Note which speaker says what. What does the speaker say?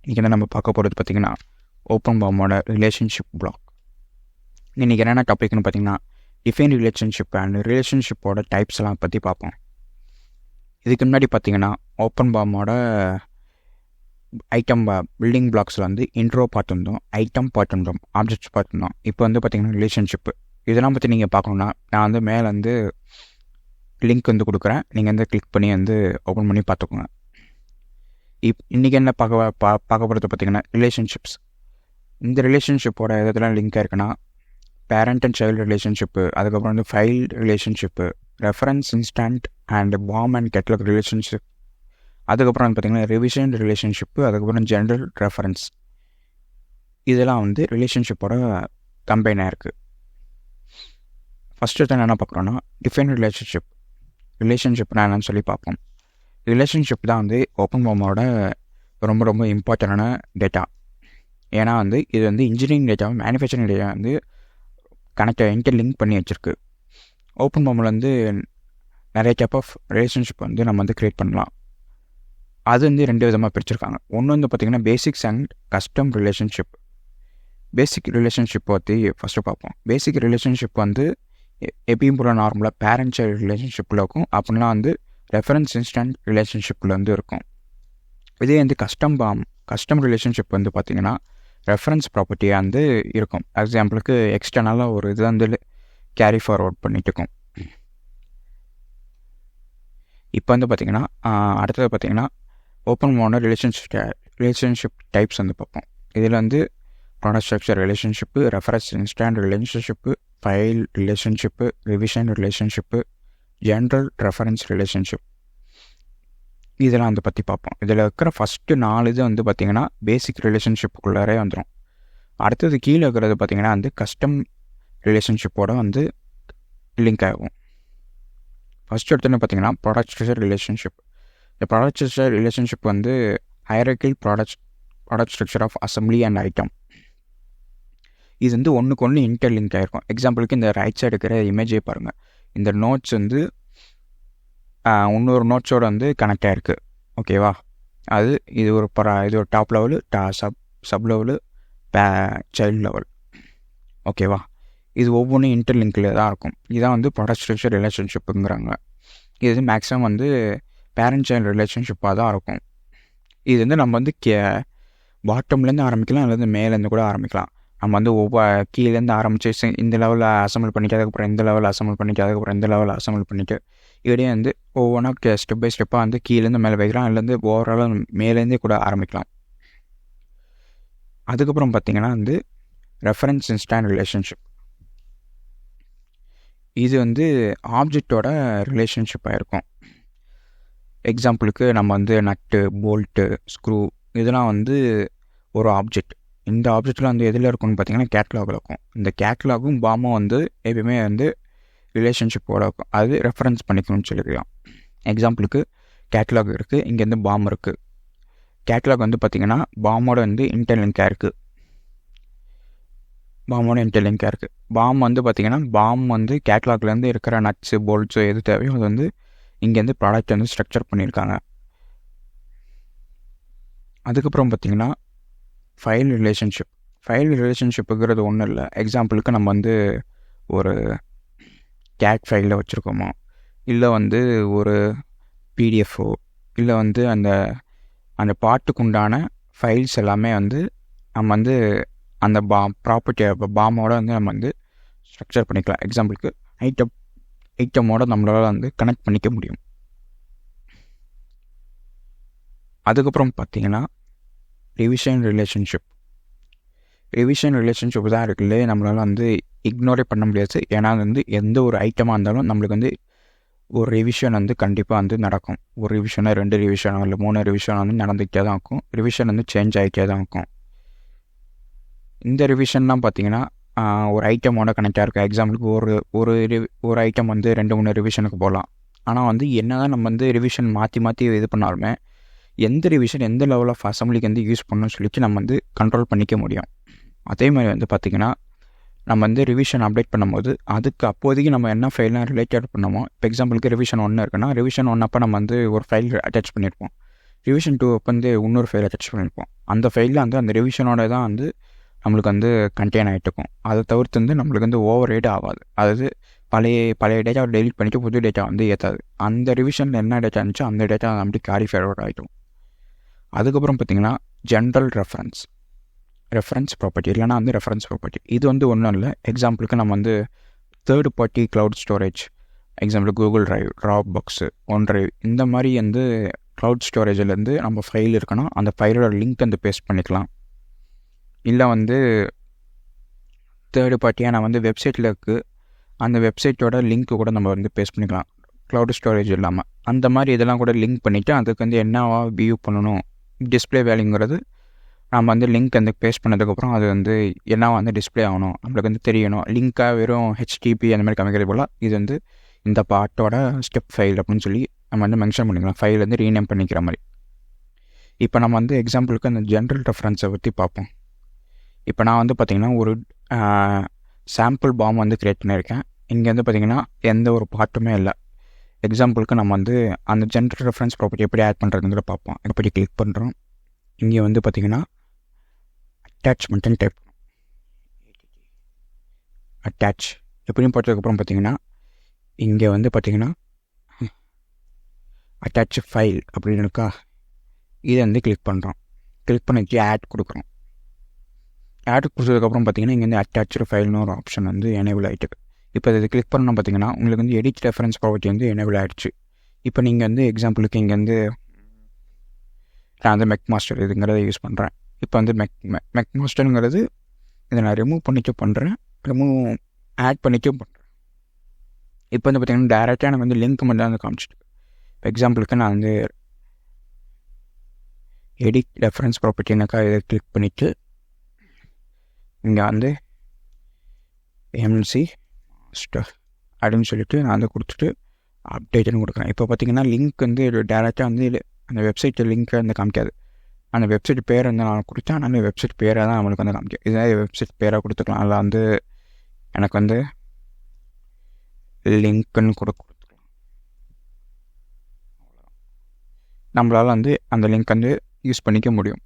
Speaker 1: இன்றைக்கி வந்து நம்ம பார்க்க போகிறது பார்த்திங்கன்னா ஓப்பன்பாமோட ரிலேஷன்ஷிப் பிளாக். இன்றைக்கி என்னென்ன டாபிக்னு பார்த்திங்கன்னா டிஃபைன் ரிலேஷன்ஷிப் அண்ட் ரிலேஷன்ஷிப்போட டைப்ஸ் எல்லாம் பற்றி பார்ப்போம். இதுக்கு முன்னாடி பார்த்திங்கன்னா ஓப்பன்பாமோட ஐட்டம் பில்டிங் பிளாக்ஸில் வந்து இன்ட்ரோ பார்த்துருந்தோம், ஐட்டம் பார்த்துருந்தோம், ஆப்ஜெக்ட்ஸ் பார்த்துருந்தோம். இப்போ வந்து பார்த்திங்கன்னா ரிலேஷன்ஷிப்பு இதெல்லாம் பற்றி நீங்கள் பார்க்கணுன்னா நான் வந்து மேலே வந்து லிங்க் வந்து கொடுக்குறேன், நீங்கள் வந்து கிளிக் பண்ணி வந்து ஓப்பன் பண்ணி பார்த்துக்கோங்க. இன்றைக்கி என்ன பார்க்க போகிறது பார்த்திங்கன்னா ரிலேஷன்ஷிப்ஸ். இந்த ரிலேஷன்ஷிப்போட இதெல்லாம் லிங்காக இருக்குன்னா பேரண்ட் அண்ட் சைல்டு ரிலேஷன்ஷிப்பு, அதுக்கப்புறம் வந்து file relationship, reference instant and form and catalogue relationship, அதுக்கப்புறம் வந்து பார்த்திங்கன்னா ரிவிஷன் ரிலேஷன்ஷிப்பு, அதுக்கப்புறம் ஜென்ரல் ரெஃபரன்ஸ். இதெல்லாம் வந்து ரிலேஷன்ஷிப்போட கம்பைனாக இருக்குது. ஃபஸ்ட்டு தான் என்ன பார்க்குறோன்னா டிஃபைன் ரிலேஷன்ஷிப்னா என்னன்னு சொல்லி பார்ப்போம். ரிலேஷன்ஷிப் தான் வந்து ஓப்பன்பாமோட ரொம்ப ரொம்ப இம்பார்ட்டண்டான டேட்டா. ஏன்னா வந்து இது வந்து இன்ஜினியரிங் டேட்டாவும் மேனுஃபேக்சரிங் டேட்டா வந்து லிங்க் பண்ணி வச்சுருக்கு. ஓப்பன்பாமில் வந்து நிறைய டைப் ஆஃப் ரிலேஷன்ஷிப் வந்து நம்ம வந்து க்ரியேட் பண்ணலாம். அது வந்து 2 விதமாக பிரிச்சிருக்காங்க. ஒன்று வந்து பார்த்திங்கன்னா basics and custom relationship. Basic relationship பற்றி ஃபஸ்ட்டு பார்ப்போம். பேசிக் ரிலேஷன்ஷிப் வந்து எப்பயும் போல நார்மலாக பேரண்ட் சைல்டு ரிலேஷன்ஷிப்பில் இருக்கும், அப்படின்னா வந்து ரெஃபரன்ஸ் இன்ஸ்டன்ட் ரிலேஷன்ஷிப்பில் வந்து இருக்கும். இதே வந்து கஸ்டம் ரிலேஷன்ஷிப் வந்து பார்த்திங்கன்னா ரெஃபரன்ஸ் ப்ராப்பர்ட்டியாக வந்து இருக்கும். எக்ஸாம்பிளுக்கு எக்ஸ்டர்னலாக ஒரு இது வந்து கேரி ஃபார்வர்ட் பண்ணிட்டு இருக்கும். இப்போ வந்து பார்த்திங்கன்னா அடுத்தது பார்த்திங்கன்னா ஓப்பன்பாமோட ரிலேஷன்ஷிப் டைப்ஸ் வந்து பார்ப்போம். இதில் வந்து product structure relationship, reference instant relationship, file relationship, revision relationship, general reference relationship, இதெல்லாம் வந்து பற்றி பார்ப்போம். இதில் இருக்கிற ஃபஸ்ட்டு 4 இது வந்து பார்த்திங்கன்னா பேசிக் ரிலேஷன்ஷிப்புக்குள்ளாரே வந்துடும். அடுத்தது கீழே இருக்கிறது பார்த்திங்கன்னா வந்து கஸ்டம் ரிலேஷன்ஷிப்போட வந்து லிங்க் ஆகும். ஃபஸ்ட்டு எடுத்துன்னு பார்த்திங்கன்னா ப்ராடக்ட் ஸ்ட்ரக்சர் ரிலேஷன்ஷிப். இந்த ப்ராடக்ட் ஸ்ட்ரக்சர் ரிலேஷன்ஷிப் வந்து hierarchical product structure of assembly and item. இது வந்து ஒன்றுக்கு ஒன்று இன்டர்லிங்க் ஆகிருக்கும். எக்ஸாம்பிளுக்கு இந்த ரைட் சைடு இருக்கிற இமேஜே பாருங்கள். இந்த நோட்ஸ் வந்து இன்னொரு நோட்ஸோடு வந்து கனெக்ட் ஆகிருக்கு. ஓகேவா? இது ஒரு top level, sub level, child level. ஓகேவா? இது ஒவ்வொன்றும் இன்டர்லிங்கில் தான் இருக்கும். இதுதான் வந்து ப்ராடக்ட் ஸ்ட்ரக்சர் ரிலேஷன்ஷிப்புங்கிறாங்க. இது வந்து மேக்ஸிமம் வந்து பேரண்ட் சைல்டு ரிலேஷன்ஷிப்பாக தான் இருக்கும். இது வந்து நம்ம வந்து பாட்டம்லேருந்து ஆரம்பிக்கலாம், அல்லது மேலேருந்து கூட ஆரம்பிக்கலாம். நம்ம வந்து கீழேருந்து ஆரம்பித்து இந்த லெவலில் அசம்பிள் பண்ணிட்டு, அதுக்கப்புறம் இந்த லெவலில் அசம்பிள் பண்ணிட்டு, அதுக்கப்புறம் இந்த லெவலில் அசம்பிள் பண்ணிவிட்டு, இப்படியே வந்து ஒவ்வொன்றா ஸ்டெப் பை ஸ்டெப்பாக வந்து கீழேருந்து மேலே வைக்கலாம், இல்லைருந்து ஓவராலாக மேலேருந்தே கூட ஆரம்பிக்கலாம். அதுக்கப்புறம் பார்த்திங்கன்னா வந்து ரெஃபரன்ஸ் இன்ஸ்டன்ட் ரிலேஷன்ஷிப். இது வந்து ஆப்ஜெக்டோட ரிலேஷன்ஷிப்பாக இருக்கும். எக்ஸாம்பிளுக்கு நம்ம வந்து நட்டு, போல்ட்டு, ஸ்க்ரூ, இதெல்லாம் வந்து ஒரு ஆப்ஜெக்ட். இந்த ஆப்ஜெக்டில் வந்து எதில் இருக்கும்னு பார்த்திங்கன்னா கேட்லாகில் இருக்கும். இந்த கேட்லாகும் பாமும் வந்து எப்பயுமே வந்து ரிலேஷன்ஷிப்போட இருக்கும். அது ரெஃபரன்ஸ் பண்ணிக்கணும்னு சொல்லிக்கலாம். எக்ஸாம்பிளுக்கு கேட்லாக் இருக்குது, இங்கேருந்து பாம் இருக்குது. கேட்லாக் வந்து பார்த்திங்கன்னா பாமோட வந்து இன்டர்லிங்காக இருக்குது. பாம் வந்து பார்த்திங்கன்னா பாம் வந்து கேட்லாக்லேருந்து இருக்கிற நட்ஸு, போல்ட்ஸு எது தேவையோ அது வந்து இங்கேருந்து ப்ராடக்ட் வந்து ஸ்ட்ரக்சர் பண்ணியிருக்காங்க. அதுக்கப்புறம் பார்த்திங்கன்னா ஃபைல் ரிலேஷன்ஷிப்புங்கிறது ஒன்றும் இல்லை. எக்ஸாம்பிளுக்கு நம்ம வந்து ஒரு கேட் ஃபைலில் வச்சுருக்கோமோ, இல்லை வந்து ஒரு பிடிஎஃபோ, இல்லை வந்து அந்த பாட்டுக்கு உண்டான ஃபைல்ஸ் எல்லாமே வந்து நம்ம வந்து அந்த பாமோட வந்து நம்ம வந்து ஸ்ட்ரக்சர் பண்ணிக்கலாம். எக்ஸாம்பிளுக்கு ஐட்டமோட நம்மளால் வந்து கனெக்ட் பண்ணிக்க முடியும். அதுக்கப்புறம் பார்த்திங்கன்னா ரிவிஷன் ரிலேஷன்ஷிப் தான் இருக்குல்ல, நம்மளால் வந்து இக்னோரே பண்ண முடியாது. ஏன்னா வந்து எந்த ஒரு ஐட்டமாக இருந்தாலும் நம்மளுக்கு வந்து ஒரு ரிவிஷன் வந்து கண்டிப்பாக வந்து நடக்கும். ஒரு ரிவிஷனோ 2 ரிவிஷனோ இல்லை 3 ரிவிஷனோ வந்து நடந்துக்கிட்டே தான் இருக்கும். ரிவிஷன் வந்து சேஞ்ச் ஆகிட்டே தான் இருக்கும். இந்த ரிவிஷன்லாம் பார்த்திங்கன்னா ஒரு ஐட்டமோட கனெக்டாக இருக்குது. எக்ஸாம்பிளுக்கு ஒரு ஐட்டம் வந்து 2-3 ரிவிஷனுக்கு போகலாம். ஆனால் வந்து என்ன தான் நம்ம வந்து ரிவிஷன் மாற்றி இது பண்ணாலுமே எந்த ரிவிஷன் எந்த லெவல் ஆஃப் அசம்பிளிக்கு வந்து யூஸ் பண்ணணும்னு சொல்லிட்டு நம்ம வந்து கண்ட்ரோல் பண்ணிக்க முடியும். அதே மாதிரி வந்து பார்த்திங்கன்னா நம்ம வந்து ரிவிஷன் அப்டேட் பண்ணும்போது அதுக்கு அப்போதைக்கு நம்ம என்ன ஃபைல்லாம் ரிலேட்டட் பண்ணமோ, இப்போ எக்ஸாம்பிளுக்கு ரிவிஷன் 1 இருக்குன்னா ரிவிஷன் 1 அப்போ நம்ம வந்து ஒரு ஃபைல் அட்டாச் பண்ணியிருப்போம். ரிவிஷன் 2 வந்து இன்னொரு ஃபைலை டச் பண்ணியிருப்போம். அந்த ஃபைலில் வந்து அந்த ரிவிஷனோட தான் வந்து நம்மளுக்கு வந்து கண்டெயின் ஆகிட்டு இருக்கும். அதை தவிர்த்து வந்து நம்மளுக்கு வந்து ஓவர் ரைட் ஆகாது. அதாவது பழைய டேட்டாவை டெலிட் பண்ணிவிட்டு புது டேட்டா வந்து ஏற்றாது. அந்த ரிவிஷனில் என்ன டேட்டா இருந்துச்சோ அந்த டேட்டா அப்படி கேரி ஃபார்வர்ட் ஆகிடும். அதுக்கப்புறம் பார்த்திங்கன்னா ஜென்ரல் ரெஃபரன்ஸ் ப்ராப்பர்ட்டி இல்லைனா வந்து ரெஃபரன்ஸ் ப்ராப்பர்ட்டி. இது வந்து ஒன்றும் இல்லை. எக்ஸாம்பிளுக்கு நம்ம வந்து third party cloud storage, example Google drive, drop box, OneDrive இந்த மாதிரி வந்து க்ளவுட் ஸ்டோரேஜிலேருந்து நம்ம ஃபைல் இருக்குன்னா அந்த ஃபைலோட லிங்க் வந்து பேஸ்ட் பண்ணிக்கலாம். இல்லை வந்து தேர்டு பார்ட்டியாக நான் வந்து வெப்சைட்டில் இருக்குது, அந்த வெப்சைட்டோட லிங்க்கு கூட நம்ம வந்து பேஸ்ட் பண்ணிக்கலாம் க்ளவுட் ஸ்டோரேஜ் இல்லாமல். அந்த மாதிரி இதெல்லாம் கூட லிங்க் பண்ணிவிட்டு அதுக்கு வந்து என்னவா வியூ பண்ணணும், டிஸ்பிளே வேல்யூங்கிறது நம்ம வந்து லிங்க் வந்து பேஸ்ட் பண்ணதுக்கப்புறம் அது வந்து என்ன வந்து டிஸ்பிளே ஆகணும் நம்மளுக்கு வந்து தெரியணும். லிங்க்காக வெறும் HTTP அந்த மாதிரி காமிக்கிறது போல் இது வந்து இந்த பார்ட்டோட ஸ்டெப் ஃபைல் அப்படின்னு சொல்லி நம்ம வந்து மென்ஷன் பண்ணிக்கலாம். ஃபைல் வந்து ரீநேம் பண்ணிக்கிற மாதிரி. இப்போ நம்ம வந்து எக்ஸாம்பிளுக்கு அந்த ஜென்ரல் ரெஃபரன்ஸை பற்றி பார்ப்போம். இப்போ நான் வந்து பார்த்திங்கன்னா ஒரு சாம்பிள் பாம் வந்து க்ரியேட் பண்ணியிருக்கேன். இங்கே வந்து பார்த்திங்கன்னா எந்த ஒரு பார்ட்டுமே இல்லை. எக்ஸாம்பிளுக்கு நம்ம வந்து அந்த ஜென்ரல் ரெஃபரன்ஸ் ப்ராப்பர்ட்டி எப்படி ஆட் பண்ணுறதுங்கிற பார்ப்போம். எப்படி கிளிக் பண்ணுறோம். இங்கே வந்து பார்த்திங்கன்னா அட்டாச்மெண்ட்டுன்னு டைப் அட்டாச் எப்படியும் போட்டதுக்கப்புறம் பார்த்திங்கன்னா இங்கே வந்து பார்த்திங்கன்னா அட்டாச் ஃபைல் அப்படின்னு இருக்கா, இதை வந்து கிளிக் பண்ணுறோம். கிளிக் பண்ணிட்டு ஆட் கொடுக்குறோம். ஆட் கொடுத்ததுக்கப்புறம் பார்த்திங்கன்னா இங்கே வந்து அட்டாச்சு ஃபைல்னு ஒரு ஆப்ஷன் வந்து எனேபிள் ஆகிட்டு. இப்போ இதை கிளிக் பண்ணணும் பார்த்திங்கன்னா உங்களுக்கு வந்து எடிட் ரெஃபரன்ஸ் ப்ராப்பர்ட்டி வந்து எனேபிள் ஆகிடுச்சு. இப்போ நீங்கள் வந்து எக்ஸாம்பிளுக்கு இங்கே வந்து நான் வந்து மெக் மாஸ்டர் இதுங்கிறத யூஸ் பண்ணுறேன். இப்போ வந்து மெக் மாஸ்டருங்கிறது இதை நான் ரிமூவ் பண்ணிட்டு பண்ணுறேன், ஆட் பண்ணிட்டு பண்ணுறேன். இப்போ வந்து பார்த்திங்கன்னா டேரெக்டாக எனக்கு வந்து லிங்க் மட்டும் வந்து காமிச்சிட்டு. இப்போ எக்ஸாம்பிளுக்கு நான் வந்து எடிட் ரெஃபரன்ஸ் ப்ராப்பர்ட்டினாக்கா இதை கிளிக் பண்ணிவிட்டு இங்கே வந்து எம்சி மாஸ்டர் அப்படின்னு சொல்லிட்டு நான் வந்து கொடுத்துட்டு அப்டேட்டுன்னு கொடுக்குறேன். இப்போ பார்த்திங்கன்னா லிங்க் வந்து டேரெக்டாக வந்து அந்த வெப்சைட் லிங்க்கை வந்து காமிக்காது. அந்த வெப்சைட் பேரை வந்து நான் கொடுத்தேன், அந்த வெப்சைட் பேரை தான் நம்மளுக்கு வந்து காமிக்கும். இதே வெப்சைட் பேராக கொடுத்துக்கலாம். அதில் வந்து எனக்கு வந்து லிங்க்குன்னு கொடுத்துக்கலாம். நம்மளால் வந்து அந்த லிங்க் வந்து யூஸ் பண்ணிக்க முடியும்.